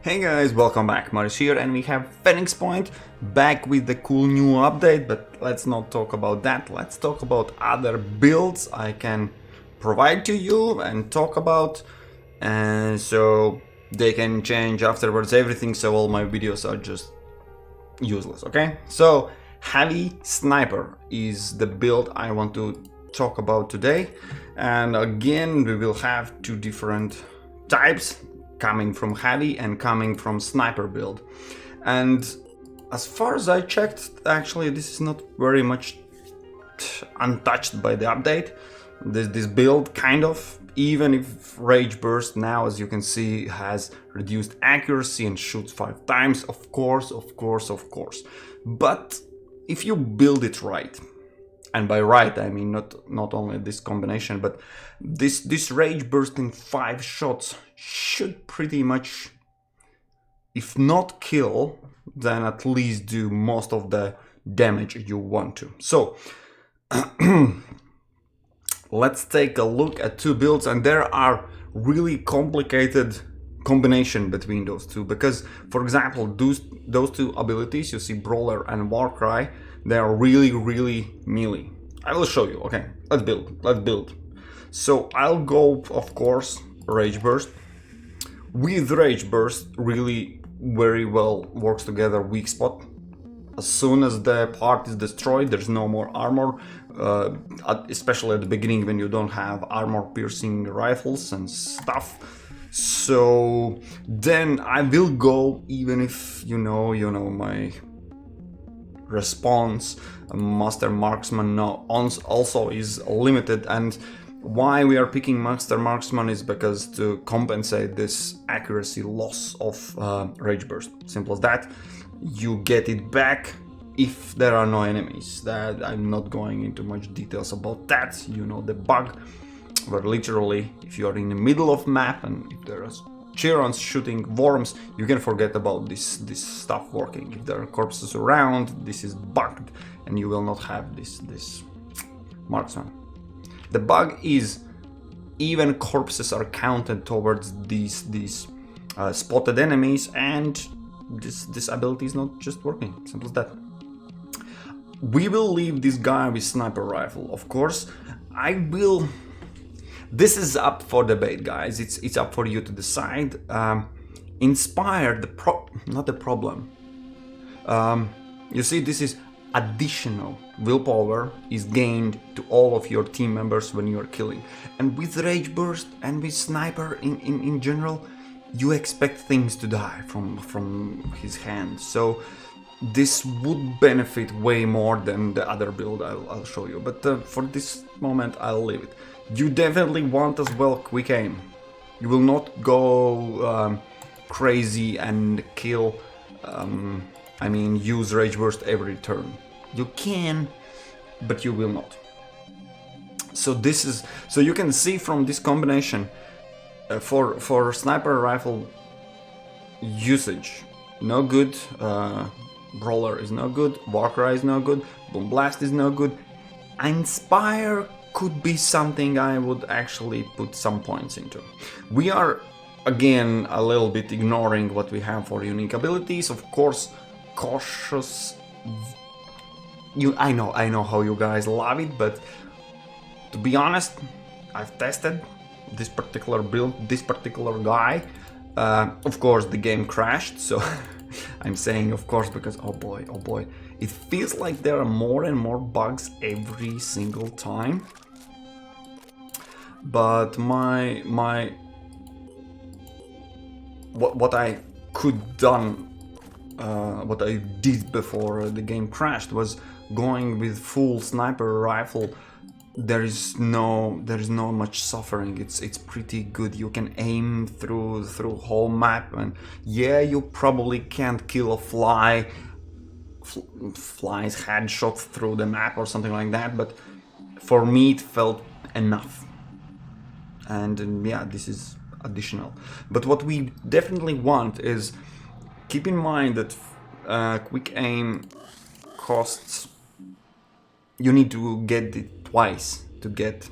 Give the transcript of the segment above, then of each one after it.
Hey guys, welcome back, Marius here, and we have Phoenix Point back with the cool new update, but let's not talk about that. Let's talk about other builds I can provide to you and talk about, and so they can change afterwards everything, so all my videos are just useless, okay? So, Heavy Sniper is the build I want to talk about today, and again we will have two different types, coming from heavy and coming from sniper build. And as far as I checked, actually this is not very much untouched by the update. This build kind of, even if Rage Burst now, as you can see, has reduced accuracy and shoots 5 times, of course. But if you build it right, and by right I mean not only this combination, but this Rage Burst in 5 shots should pretty much, if not kill, then at least do most of the damage you want to. So let's take a look at two builds, and there are really complicated combination between those two, because for example those two abilities you see, Brawler and Warcry, they are really melee. I will show you. Okay, let's build. So I'll go, of course, Rage Burst. With Rage Burst, really very well works together weak spot. As soon as the part is destroyed, there's no more armor, especially at the beginning when you don't have armor piercing rifles and stuff. So then I will go, even if you know my response. Master Marksman now also is limited, and why we are picking Master Marksman is because to compensate this accuracy loss of Rage Burst. Simple as that. You get it back if there are no enemies. That I'm not going into much details about that. You know the bug, where literally if you are in the middle of map and if there are Chirons shooting worms, you can forget about this stuff working. If there are corpses around, this is bugged and you will not have this Marksman. The bug is even corpses are counted towards these spotted enemies, and this ability is not just working. Simple as that. We will leave this guy with sniper rifle, of course. This is up for debate, guys. It's up for you to decide. Inspire not the problem. You see, this is additional willpower is gained to all of your team members when you are killing. And with Rage Burst and with Sniper in general, you expect things to die from his hand. So this would benefit way more than the other build I'll show you. But for this moment, I'll leave it. You definitely want as well quick aim. You will not go crazy and kill, use Rage Burst every turn. You can, but you will not. So you can see from this combination, for sniper rifle usage, no good. Brawler is no good. Warcry is no good. Boom Blast is no good. Inspire could be something I would actually put some points into. We are again a little bit ignoring what we have for unique abilities. Of course, Cautious. I know how you guys love it, but to be honest, I've tested this particular build, this particular guy. Of course, the game crashed, so I'm saying of course because oh boy, it feels like there are more and more bugs every single time. But what I could done, what I did before the game crashed was going with full sniper rifle. There is no much suffering. It's pretty good. You can aim through whole map, and yeah, you probably can't kill a fly's headshot through the map or something like that, but for me it felt enough. And yeah, this is additional. But what we definitely want is, keep in mind that quick aim costs, you need to get it twice to get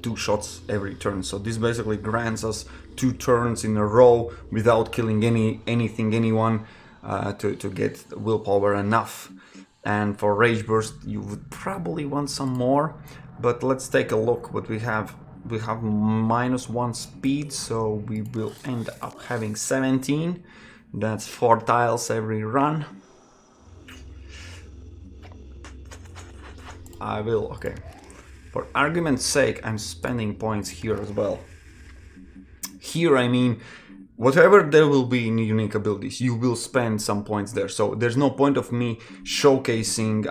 2 shots every turn. So this basically grants us 2 turns in a row without killing anyone to get willpower enough. And for Rage Burst you would probably want some more, but let's take a look what we have. We have -1 speed, so we will end up having 17. That's 4 tiles every run. Okay. For argument's sake, I'm spending points here as well. Here, I mean, whatever there will be in unique abilities, you will spend some points there. So there's no point of me showcasing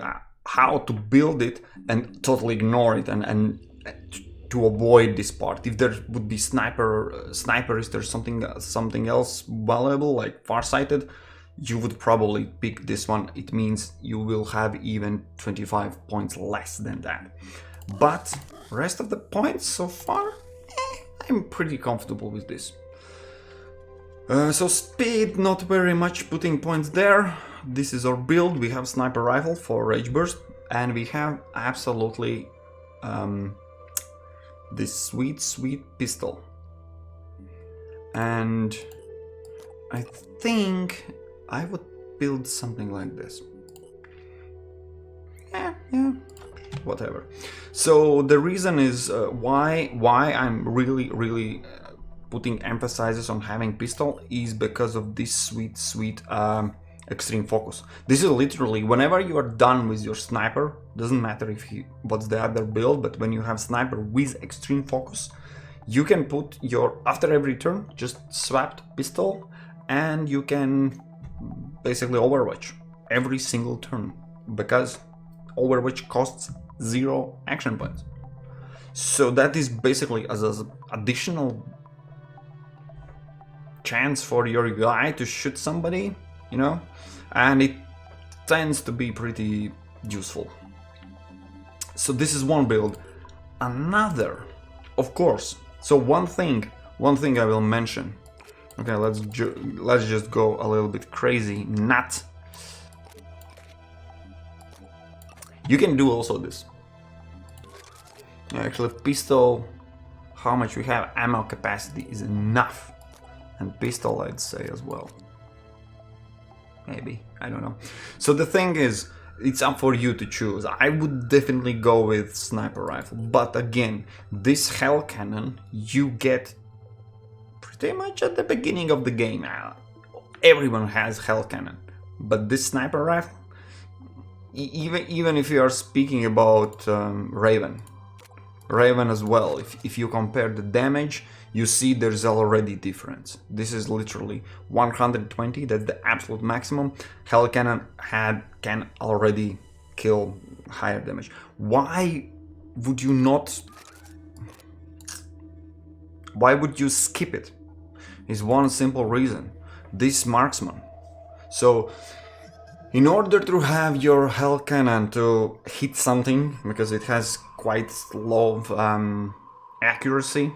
how to build it and totally ignore it and to avoid this part. If there would be sniper, is there something else valuable like Farsighted, you would probably pick this one. It means you will have even 25 points less than that. But rest of the points so far, I'm pretty comfortable with this. So speed, not very much putting points there. This is our build. We have sniper rifle for Rage Burst, and we have absolutely this sweet pistol. And I think I would build something like this. Yeah, whatever. So the reason is why I'm really putting emphasis on having pistol is because of this sweet extreme focus. This is literally whenever you are done with your sniper, doesn't matter what's the other build, but when you have sniper with extreme focus, you can put your, after every turn, just swap pistol and you can basically Overwatch every single turn, because Overwatch costs 0 action points. So that is basically as an additional chance for your guy to shoot somebody, you know, and it tends to be pretty useful. So this is one build. Another, of course, so one thing I will mention. Okay, let's just go a little bit crazy. Nut. You can do also this. Actually, pistol, how much we have ammo capacity is enough. And pistol, I'd say as well. Maybe, I don't know. So the thing is, it's up for you to choose. I would definitely go with sniper rifle, but again, this hell cannon you get pretty much at the beginning of the game. Everyone has hell cannon, but this sniper rifle, even if you are speaking about Raven as well, if you compare the damage, you see there's already difference. This is literally 120, that's the absolute maximum. Hell cannon can already kill higher damage. Why would you not? Why would you skip it? Is one simple reason. This Marksman. So in order to have your hell cannon to hit something, because it has quite low accuracy,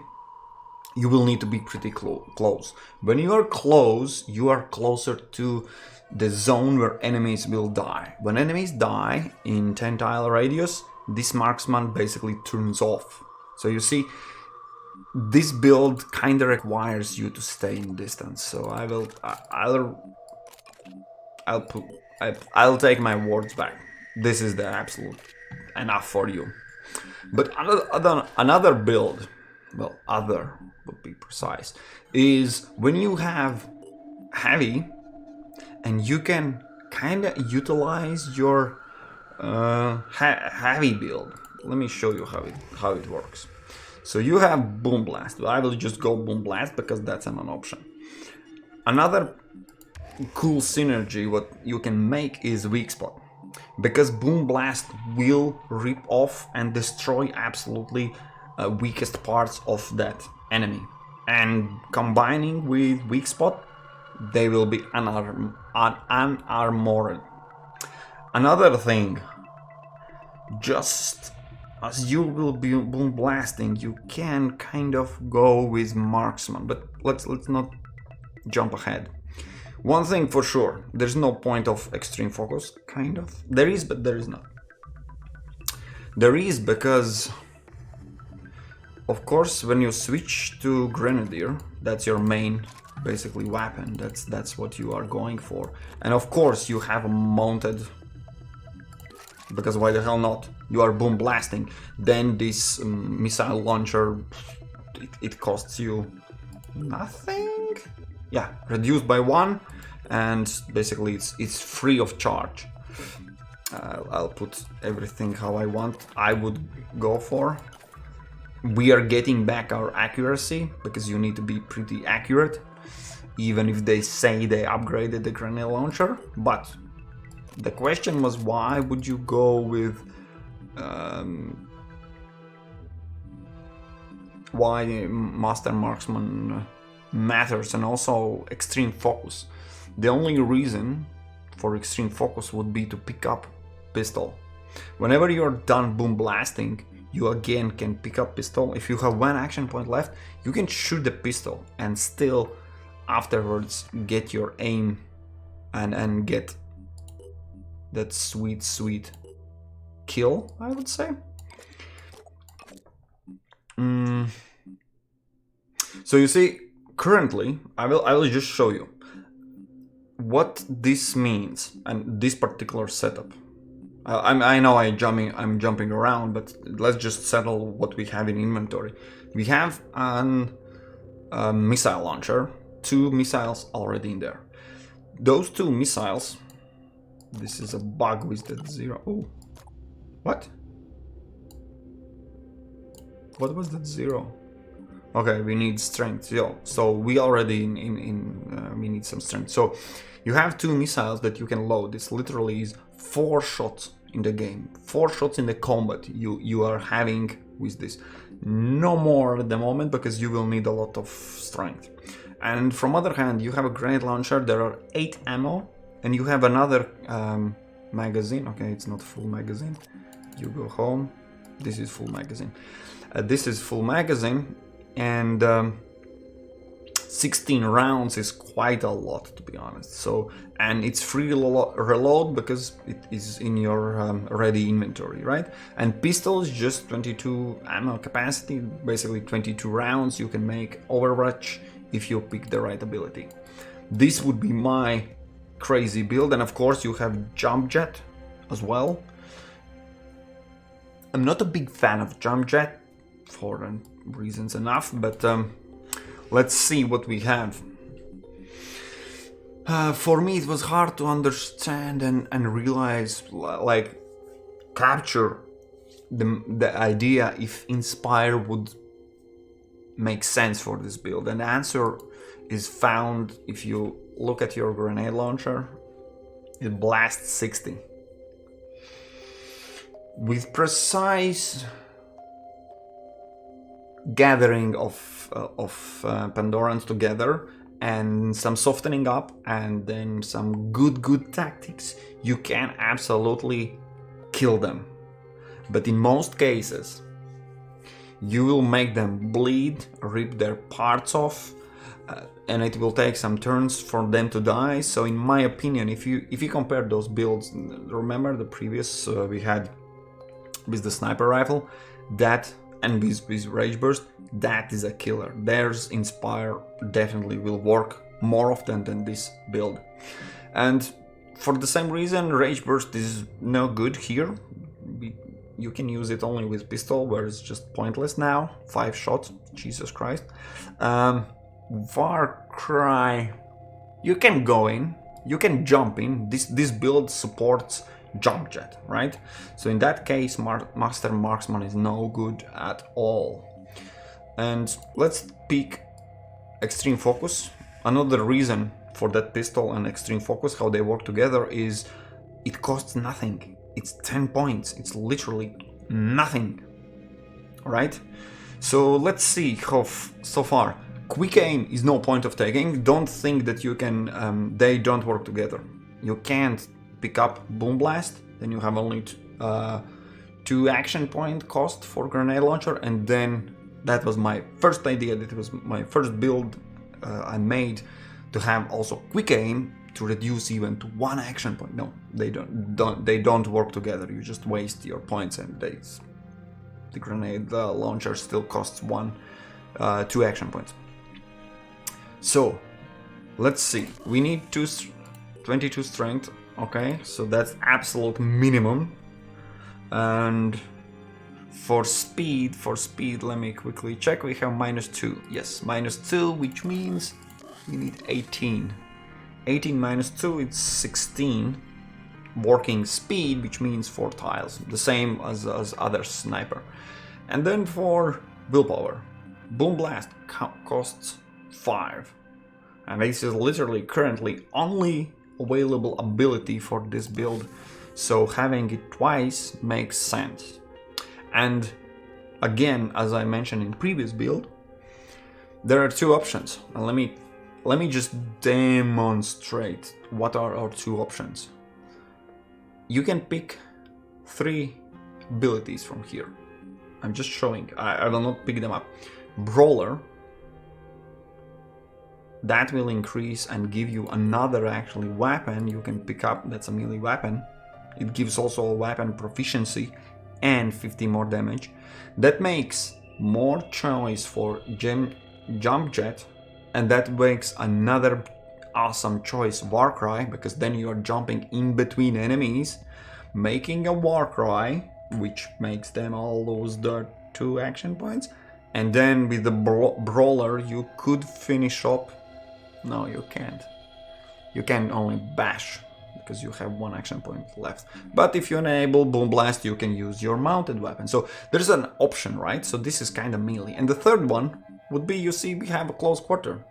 you will need to be pretty close. When you are close, you are closer to the zone where enemies will die. When enemies die in 10 tile radius, this Marksman basically turns off. So you see, this build kind of requires you to stay in distance. So I'll take my words back. This is the absolute enough for you. But another build, well, other would be precise, is when you have heavy and you can kind of utilize your heavy build. Let me show you how it works. So you have Boom Blast. I will just go Boom Blast because that's an option. Another cool synergy what you can make is Weak Spot, because Boom Blast will rip off and destroy absolutely weakest parts of that enemy, and combining with Weak Spot, they will be unarmored. Another thing, just as you will be boom blasting, you can kind of go with Marksman, but let's not jump ahead. One thing for sure, there's no point of extreme focus, kind of. There is, but there is not. There is because of course, when you switch to Grenadier, that's your main, basically, weapon. That's what you are going for. And of course, you have a mounted, because why the hell not? You are boom blasting. Then this missile launcher, it costs you nothing. Yeah, reduced by 1, and basically it's free of charge. I'll put everything how I want. I would go for. We are getting back our accuracy, because you need to be pretty accurate, even if they say they upgraded the grenade launcher. But the question was, why would you go with why Master Marksman matters, and also Extreme Focus. The only reason for Extreme Focus would be to pick up pistol. Whenever you're done boom blasting, you again can pick up pistol. If you have 1 action point left, you can shoot the pistol and still afterwards get your aim and get that sweet kill, I would say. So you see, currently, I will just show you what this means and this particular setup. I know I'm jumping around, but let's just settle what we have in inventory. We have a missile launcher, 2 missiles already in there. Those 2 missiles. This is a bug with that 0. Oh, what? What was that 0? Okay, we need strength. Yo, so we already we need some strength. So you have 2 missiles that you can load. This literally is 4 shots in the game, 4 shots in the combat you are having with this. No more at the moment, because you will need a lot of strength. And from other hand, you have a grenade launcher. There are 8 ammo, and you have another magazine. Okay, it's not full magazine. You go home. This is full magazine. This is full magazine, and 16 rounds is quite a lot, to be honest. So, and it's free reload because it is in your ready inventory, right? And pistol is just 22 ammo capacity, basically 22 rounds. You can make Overwatch if you pick the right ability. This would be my crazy build, and of course you have jump jet as well. I'm not a big fan of jump jet for reasons enough, but let's see what we have. For me, it was hard to understand and realize, like, capture the idea if Inspire would make sense for this build. And the answer is found if you look at your grenade launcher. It blasts 60. With precise gathering of Pandorans together and some softening up and then some good tactics, you can absolutely kill them. But in most cases, you will make them bleed, rip their parts off, and it will take some turns for them to die. So in my opinion, if you compare those builds, remember the previous we had with the sniper rifle, that, and with Rage Burst, that is a killer. There's Inspire definitely will work more often than this build. And for the same reason, Rage Burst is no good here. You can use it only with pistol, where it's just pointless now. 5 shots, Jesus Christ. Far Cry, you can go in, you can jump in. This build supports jump jet, right? So in that case, Master Marksman is no good at all. And let's pick Extreme Focus. Another reason for that pistol and Extreme Focus, how they work together, is it costs nothing. It's 10 points. It's literally nothing, right? So let's see how so far. Quick aim is no point of taking. Don't think that you can, they don't work together. You can't pick up Boom Blast, then you have only 2 action point cost for grenade launcher, and then that was my first idea, that was my first build I made, to have also quick aim to reduce even to 1 action point. No, they don't work together. You just waste your points, and The grenade launcher still costs 2 action points. So let's see, we need 22 strength. Okay, so that's absolute minimum. And for speed, let me quickly check. We have -2. Yes, -2, which means we need 18. 18 minus 2, it's 16 working speed, which means 4 tiles, the same as other sniper. And then for willpower, Boom Blast costs 5. And this is literally currently only available ability for this build, so having it twice makes sense. And again, as I mentioned in previous build, there are 2 options. And let me just demonstrate what are our 2 options. You can pick 3 abilities from here. I'm just showing, I will not pick them up. Brawler, that will increase and give you another actually weapon you can pick up. That's a melee weapon. It gives also a weapon proficiency and 50 more damage. That makes more choice for jump jet, and that makes another awesome choice, Warcry, because then you are jumping in between enemies, making a Warcry, which makes them all lose their 2 action points. And then with the brawler you could finish up. No, you can't. You can only bash, because you have 1 action point left. But if you enable Boom Blast, you can use your mounted weapon. So there's an option, right? So this is kind of melee. And the third one would be, you see, we have a close quarter.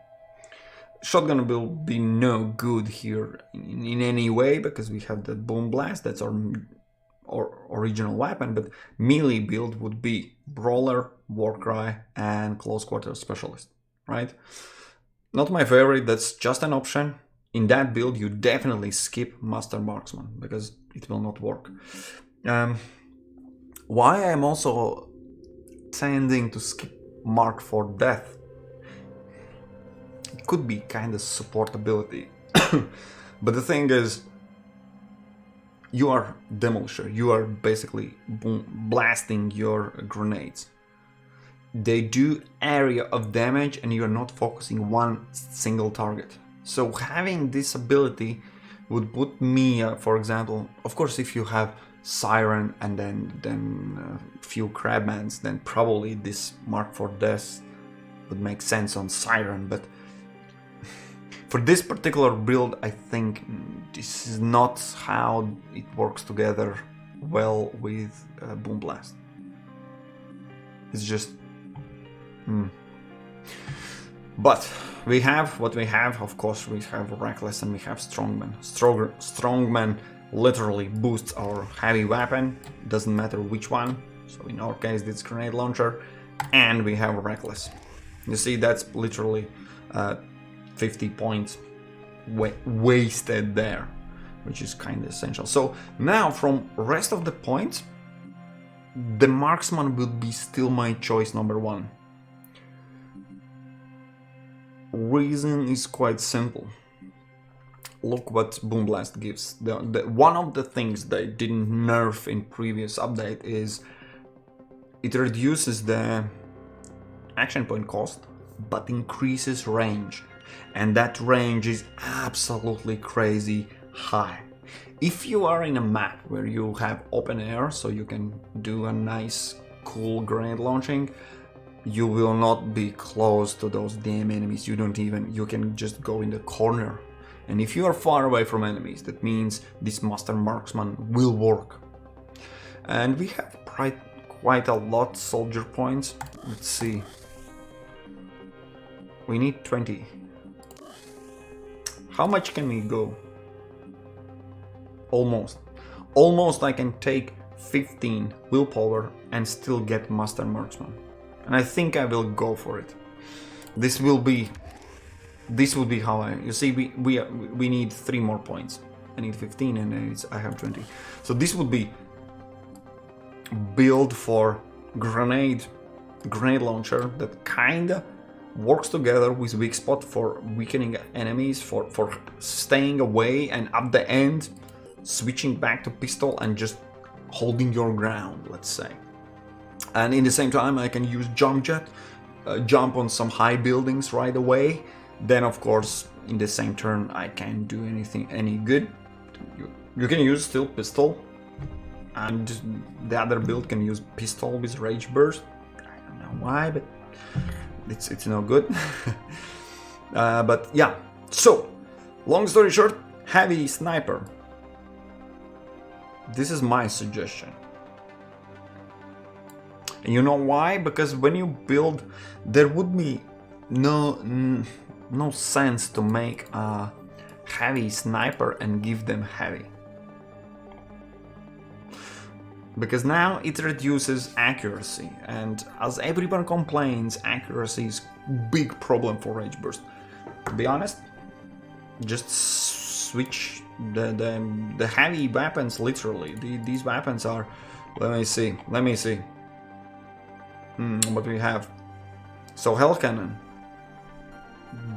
Shotgun will be no good here in any way, because we have the Boom Blast, that's our original weapon. But melee build would be Brawler, Warcry, and Close Quarter Specialist, right? Not my favorite, that's just an option. In that build, you definitely skip Master Marksman, because it will not work. Why I'm also tending to skip Mark for Death, it could be kind of supportability. But the thing is, you are Demolisher, you are basically blasting your grenades. They do area of damage and you're not focusing one single target. So having this ability would put me, for example, of course, if you have Siren and then few Crabmans, then probably this Mark for Death would make sense on Siren. But for this particular build, I think this is not how it works together well with Boom Blast. It's just... But we have what we have. Of course, we have Reckless and we have Strongman. Strongman literally boosts our heavy weapon, doesn't matter which one. So in our case, it's grenade launcher, and we have Reckless. You see, that's literally 50 points wasted there, which is kind of essential. So now, from rest of the points, the Marksman will be still my choice number 1. Reason is quite simple. Look what Boom Blast gives. One of the things they didn't nerf in previous update is it reduces the action point cost, but increases range. And that range is absolutely crazy high. If you are in a map where you have open air, so you can do a nice, cool grenade launching, you will not be close to those damn enemies. You can just go in the corner. And if you are far away from enemies, that means this Master Marksman will work. And we have quite a lot soldier points. Let's see. We need 20. How much can we go? Almost I can take 15 willpower and still get Master Marksman. And I think I will go for it. This will be how you see, we need 3 more points. I need 15 and I have 20. So this would be build for grenade launcher that kinda works together with weak spot for weakening enemies, for staying away, and at the end switching back to pistol and just holding your ground, let's say. And in the same time I can use jump jet, jump on some high buildings right away. Then of course in the same turn I can't do anything any good. You can use still pistol, and the other build can use pistol with rage burst. I don't know why, but it's no good. But yeah, so long story short, heavy sniper. This is my suggestion. And you know why? Because when you build, there would be no sense to make a heavy sniper and give them heavy. Because now it reduces accuracy, and as everyone complains, accuracy is big problem for Rage Burst. To be honest, just switch the heavy weapons literally. These weapons are, let me see. What we have. So Hell Cannon.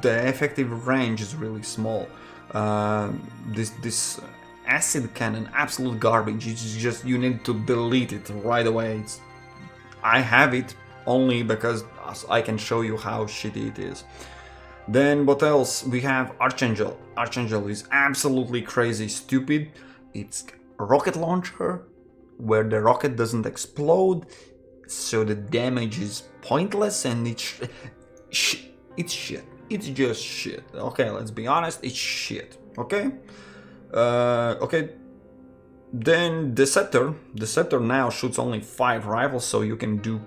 The effective range is really small. This acid cannon, absolute garbage. It's just, you need to delete it right away. I have it only because I can show you how shitty it is. Then what else? We have Archangel. Archangel is absolutely crazy stupid. It's a rocket launcher where the rocket doesn't explode, so the damage is pointless, and it's shit. It's just shit. Okay, let's be honest, it's shit. Okay? Okay. Then the scepter now shoots only 5 rifles, so you can do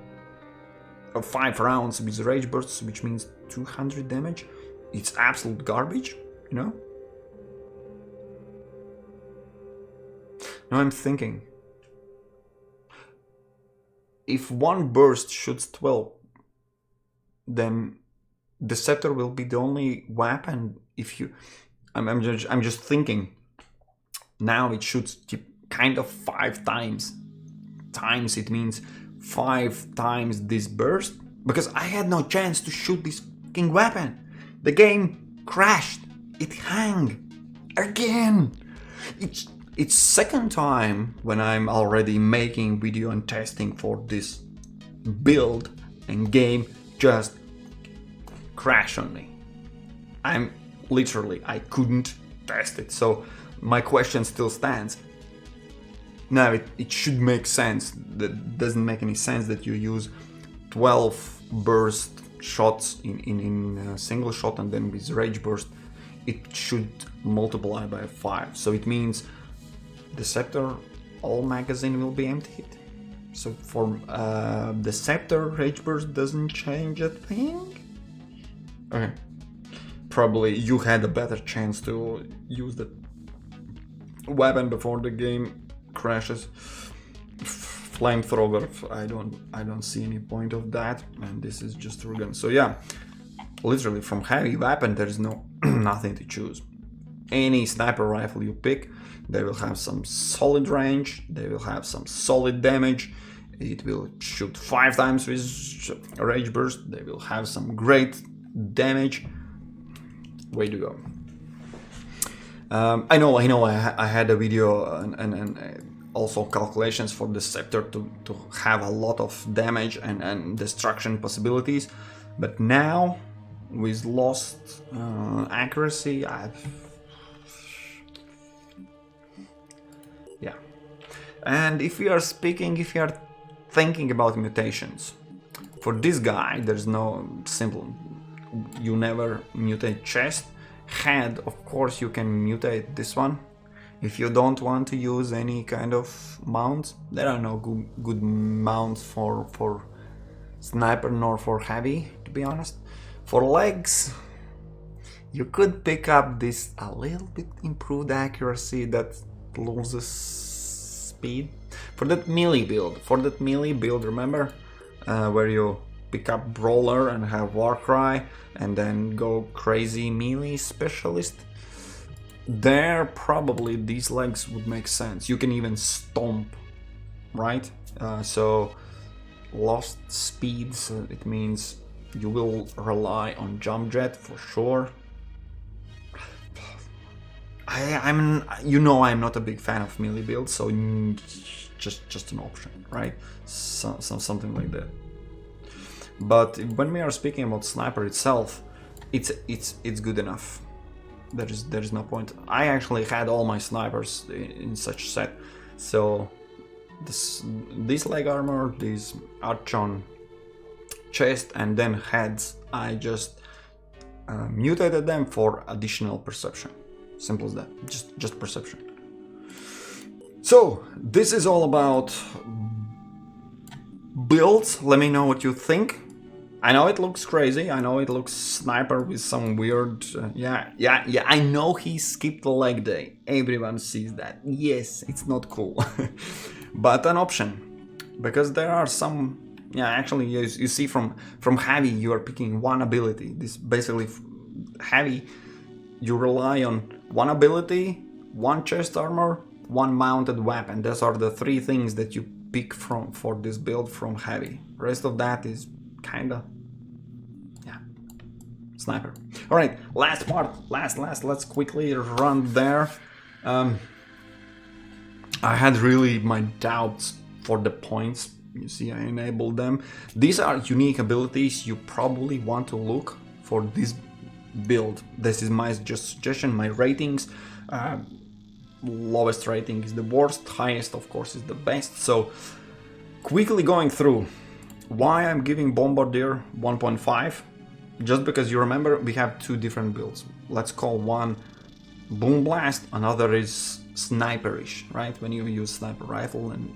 5 rounds with rage bursts, which means 200 damage. It's absolute garbage, you know? Now I'm thinking, if one burst shoots 12, then the scepter will be the only weapon. If you, I'm just thinking. Now it shoots kind of 5 times. It means 5 times this burst, because I had no chance to shoot this fucking weapon. The game crashed. It hung again. It's second time when I'm already making video and testing for this build, and game just crashed on me. I couldn't test it. So my question still stands. Now it should make sense. That doesn't make any sense that you use 12 burst shots in a single shot, and then with rage burst it should multiply by 5. So it means the scepter, all magazine will be emptied. So for the scepter, rage burst doesn't change a thing. Okay, probably you had a better chance to use the weapon before the game crashes. Flamethrower, I don't see any point of that, and this is just a gun. So yeah, literally from heavy weapon there is no nothing to choose. Any sniper rifle you pick, they will have some solid range, they will have some solid damage, it will shoot 5 times with rage burst, they will have some great damage. Way to go. I know I had a video and also calculations for the scepter to have a lot of damage and destruction possibilities, but now with lost accuracy, yeah. And if you are thinking about mutations, for this guy there's no simple. You never mutate chest. Head, of course you can mutate this one. If you don't want to use any kind of mounts, there are no good mounts for sniper nor for heavy, to be honest. For legs, you could pick up this a little bit improved accuracy that loses speed. For that melee build, remember where you pick up brawler and have Warcry and then go crazy melee specialist? There probably these legs would make sense. You can even stomp, right? So lost speeds, it means you will rely on jump jet for sure. I'm not a big fan of melee builds, so just an option, right? Something like that. But when we are speaking about sniper itself, it's good enough. There is no point. I actually had all my snipers in such set. So this leg armor, this Archon chest, and then heads, I just mutated them for additional perception. Simple as that. Just perception. So this is all about builds. Let me know what you think. I know it looks crazy. I know it looks sniper with some weird... yeah, I know he skipped the leg day. Everyone sees that. Yes, it's not cool. But an option. Because there are some... yeah, actually, you see from heavy, you are picking one ability. This basically... heavy, you rely on one ability, one chest armor, one mounted weapon. Those are the three things that you pick for this build from heavy. Rest of that is kinda, yeah, sniper. All right, last part, last. Let's quickly run there. I had really my doubts for the points. You see, I enabled them. These are unique abilities. You probably want to look for this build. This is my suggestion. My ratings. Lowest rating is the worst. Highest, of course, is the best. So, quickly going through. Why I'm giving Bombardier 1.5? Just because you remember we have two different builds. Let's call one Boom Blast, another is Sniperish, right? When you use sniper rifle and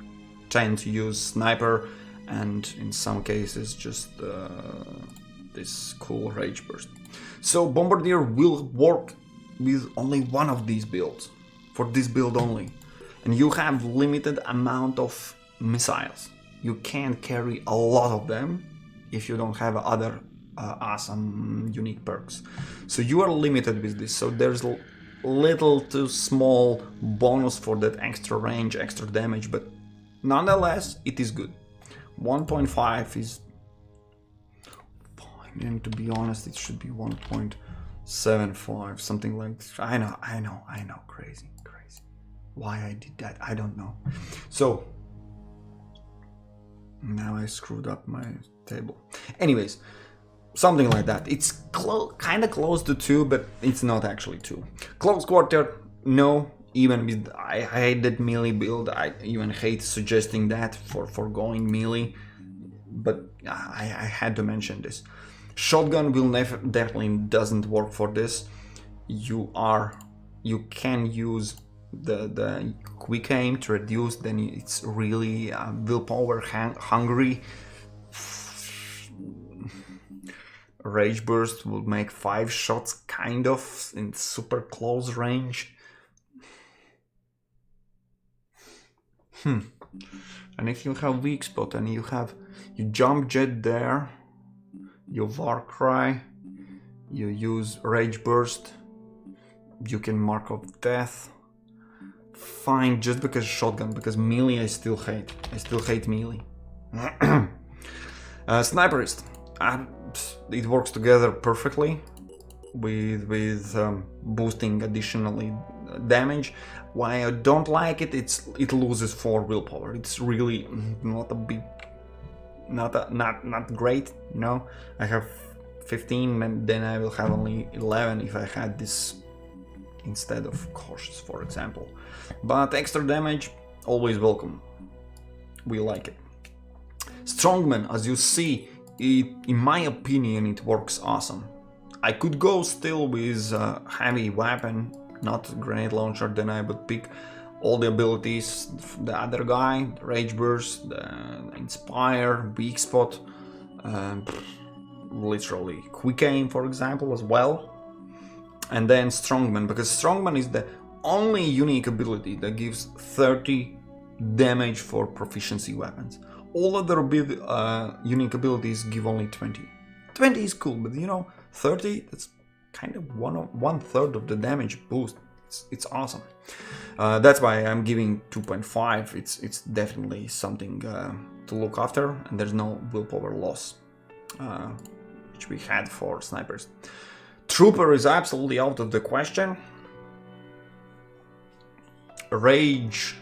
tend to use sniper, and in some cases just this cool Rage Burst. So Bombardier will work with only one of these builds, for this build only. And you have limited amount of missiles. You can't carry a lot of them if you don't have other awesome unique perks. So you are limited with this, so there's little to small bonus for that extra range, extra damage, but nonetheless it is good. 1.5 is fine, and to be honest it should be 1.75, something like this. I know, crazy. Why I did that, I don't know. So now I screwed up my table. Anyways, something like that. It's kind of close to 2, but it's not actually 2. Close quarter, no. Even with I hate that melee build. I even hate suggesting that for going melee. But I had to mention this. Shotgun will definitely doesn't work for this. You can use the quick aim to reduce, then it's really willpower hungry. Rage Burst will make 5 shots kind of in super close range. And if you have weak spot and you jump jet there, you Warcry, you use Rage Burst, you can mark of death. Fine, just because shotgun, because melee I still hate. I still hate melee. Sniperist. It works together perfectly with boosting additionally damage. Why I don't like it, it loses 4 willpower. It's really not a big, not great, you know. I have 15 and then I will have only 11 if I had this instead of cautious, for example. But extra damage, always welcome. We like it. Strongman, as you see, in my opinion, it works awesome. I could go still with heavy weapon, not grenade launcher, then I would pick all the abilities, the other guy, the Rage Burst, the Inspire, Weak Spot, literally Quick Aim, for example, as well. And then Strongman, because Strongman is the only unique ability that gives 30 damage for proficiency weapons. All other unique abilities give only 20. 20 is cool, but you know, 30, that's kind of one third of the damage boost. It's awesome. That's why I'm giving 2.5. It's definitely something to look after, and there's no willpower loss, which we had for snipers. Trooper is absolutely out of the question. Rage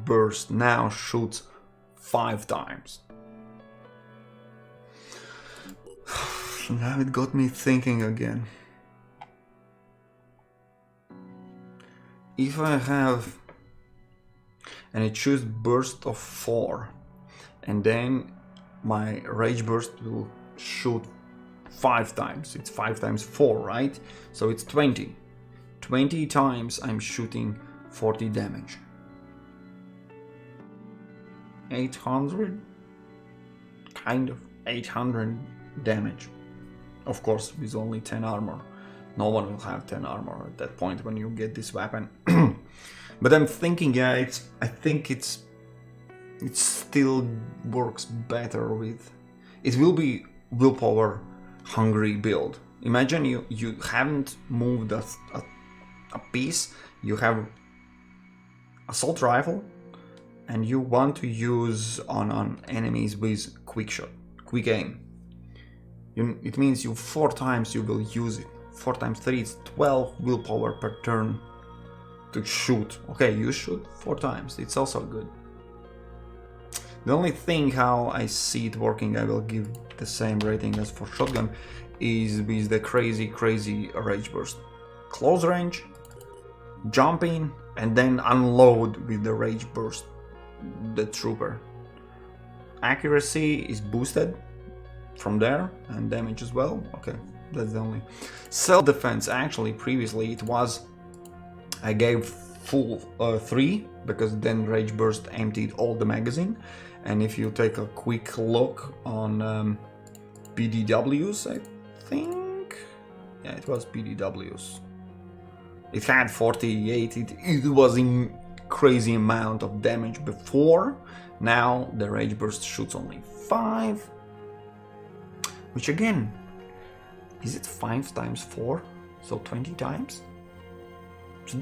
burst now shoots 5 times. Now it got me thinking again. If I have, and I choose burst of 4, and then my rage burst will shoot 5 times. It's 5 times 4, right? So it's 20. 20 times I'm shooting 40 damage. 800? Kind of 800 damage. Of course, with only 10 armor. No one will have 10 armor at that point when you get this weapon. But I'm thinking, yeah, I think it still works better with... It will be willpower hungry build. Imagine you haven't moved a piece, you have assault rifle, and you want to use on enemies with quick shot, quick aim. It means 4 times you will use it. 4 times 3 is 12 willpower per turn to shoot. Okay, you shoot 4 times, it's also good. The only thing how I see it working, I will give the same rating as for shotgun, is with the crazy rage burst. Close range, jump in, and then unload with the rage burst the trooper. Accuracy is boosted from there, and damage as well. Okay, that's the only. Self-defense, actually previously it was, I gave full 3, because then rage burst emptied all the magazine. And if you take a quick look on PDWs, I think, yeah, it was PDWs, it had 48. It was in crazy amount of damage before. Now the rage burst shoots only 5, which again, is it 5 times 4, so 20 times? So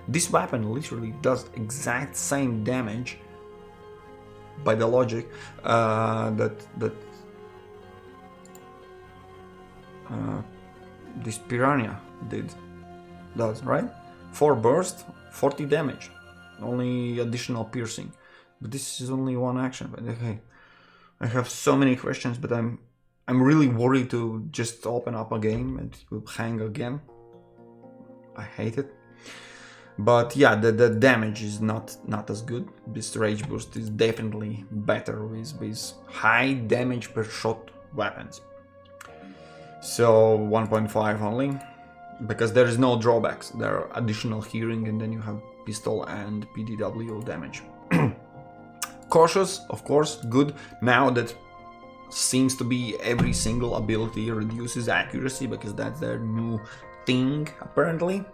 this weapon literally does exact same damage by the logic that this piranha does, right? 4 burst, 40 damage, only additional piercing. But this is only one action. But okay, I have so many questions, but I'm really worried to just open up a game and it will hang again. I hate it. But yeah, the damage is not as good. This rage burst is definitely better with high damage per shot weapons. So 1.5 only, because there is no drawbacks. There are additional hearing, and then you have pistol and PDW damage. Cautious, of course, good. Now that seems to be every single ability reduces accuracy, because that's their new thing apparently.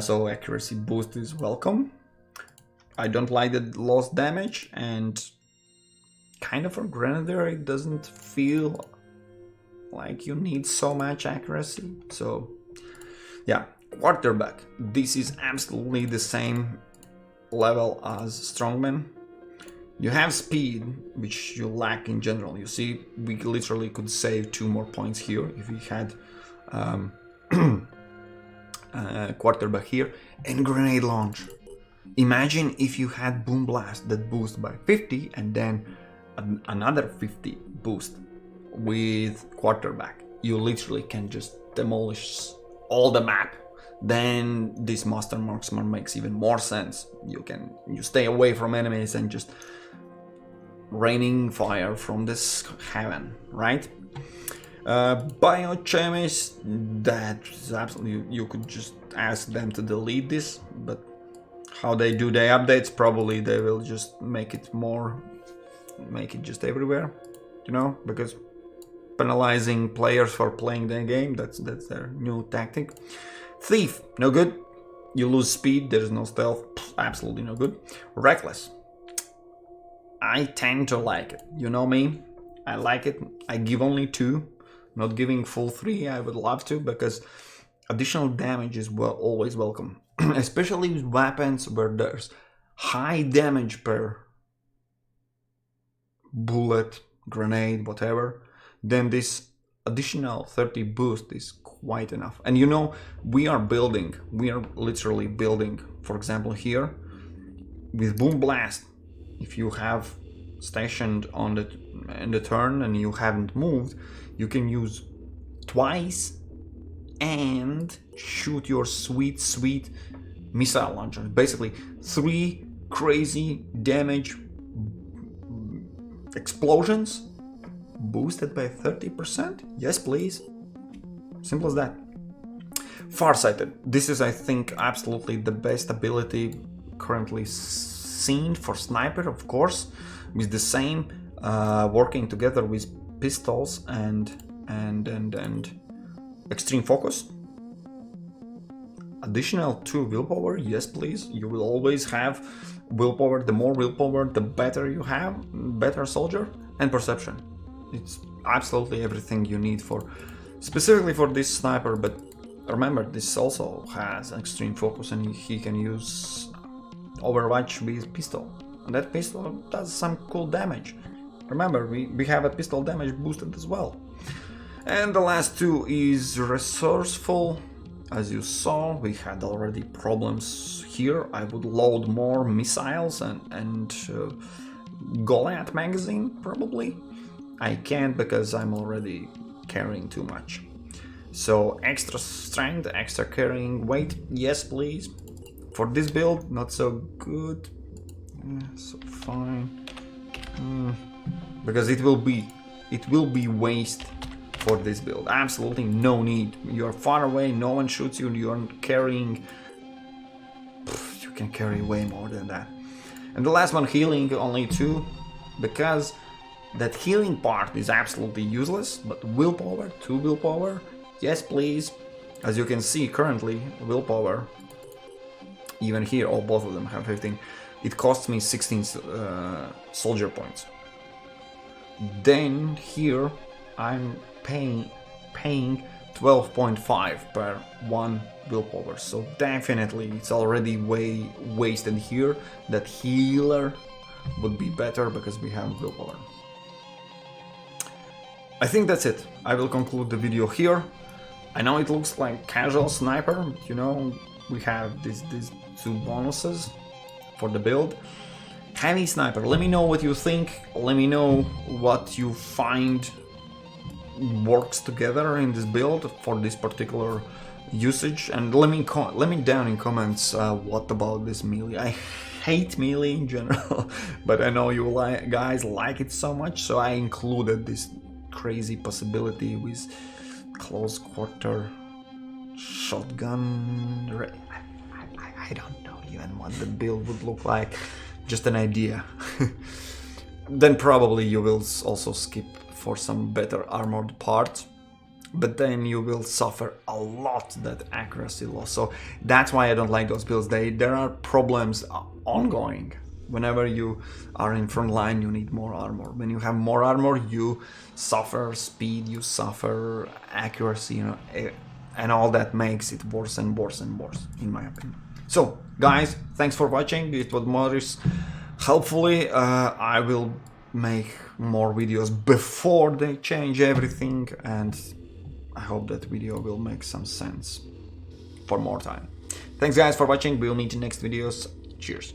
So accuracy boost is welcome. I don't like the lost damage, and kind of for Grenadier it doesn't feel like you need so much accuracy. So yeah, quarterback, this is absolutely the same level as strongman. You have speed, which you lack in general. You see, we literally could save 2 more points here if we had quarterback here, and grenade launch. Imagine if you had boom blast that boost by 50 and then another 50 boost with quarterback. You literally can just demolish all the map. Then this master marksman makes even more sense. You stay away from enemies and just raining fire from this heaven, right? Biochemist, that's absolutely, you could just ask them to delete this, but how they do their updates, probably they will just make it just everywhere, you know, because penalizing players for playing their game, that's their new tactic. Thief, no good. You lose speed, there's no stealth, absolutely no good. Reckless, I tend to like it, you know me, I like it. I give only 2, not giving full 3. I would love to, because additional damage is always welcome, especially with weapons where there's high damage per bullet, grenade, whatever. Then this additional 30 boost is quite enough. And you know, we are literally building, for example here, with Boom Blast, if you have stationed on in the turn and you haven't moved, you can use twice and shoot your sweet missile launcher. Basically 3 crazy damage explosions boosted by 30%. Yes please, simple as that. Farsighted, this is I think absolutely the best ability currently seen for sniper, of course, with the same working together with pistols and extreme focus. Additional 2 willpower, yes please, you will always have willpower. The more willpower, the better you have, better soldier. And perception, it's absolutely everything you need for specifically for this sniper. But remember, this also has extreme focus and he can use Overwatch with pistol, and that pistol does some cool damage. Remember, we have a pistol damage boosted as well. And the last 2 is resourceful. As you saw, we had already problems here. I would load more missiles and Goliath magazine probably. I can't because I'm already carrying too much. So extra strength, extra carrying weight, yes please. For this build, not so good. So fine. Because it will be waste for this build. Absolutely no need. You're far away, no one shoots you, you're carrying. You can carry way more than that. And the last one, healing, only 2, because that healing part is absolutely useless. But willpower, 2 willpower, yes please. As you can see currently, willpower, even here, both of them have 15. It costs me 16 soldier points. Then here I'm paying 12.5 per 1 willpower. So definitely it's already way wasted here. That healer would be better because we have willpower. I think that's it. I will conclude the video here. I know it looks like casual sniper, but you know, we have these 2 bonuses for the build. Heavy sniper, let me know what you think. Let me know what you find works together in this build for this particular usage, and let me down in comments what about this melee. I hate melee in general, but I know you guys like it so much, so I included this crazy possibility with close quarter shotgun. I don't know even what the build would look like, just an idea. Then probably you will also skip for some better armored parts, but then you will suffer a lot that accuracy loss. So that's why I don't like those builds. There are problems ongoing. Whenever you are in front line, you need more armor. When you have more armor, you suffer speed, you suffer accuracy, you know, and all that makes it worse and worse and worse, in my opinion. So guys, thanks for watching. It was Morris. Hopefully I will make more videos before they change everything, and I hope that video will make some sense for more time. Thanks guys for watching. We'll meet in next videos. Cheers.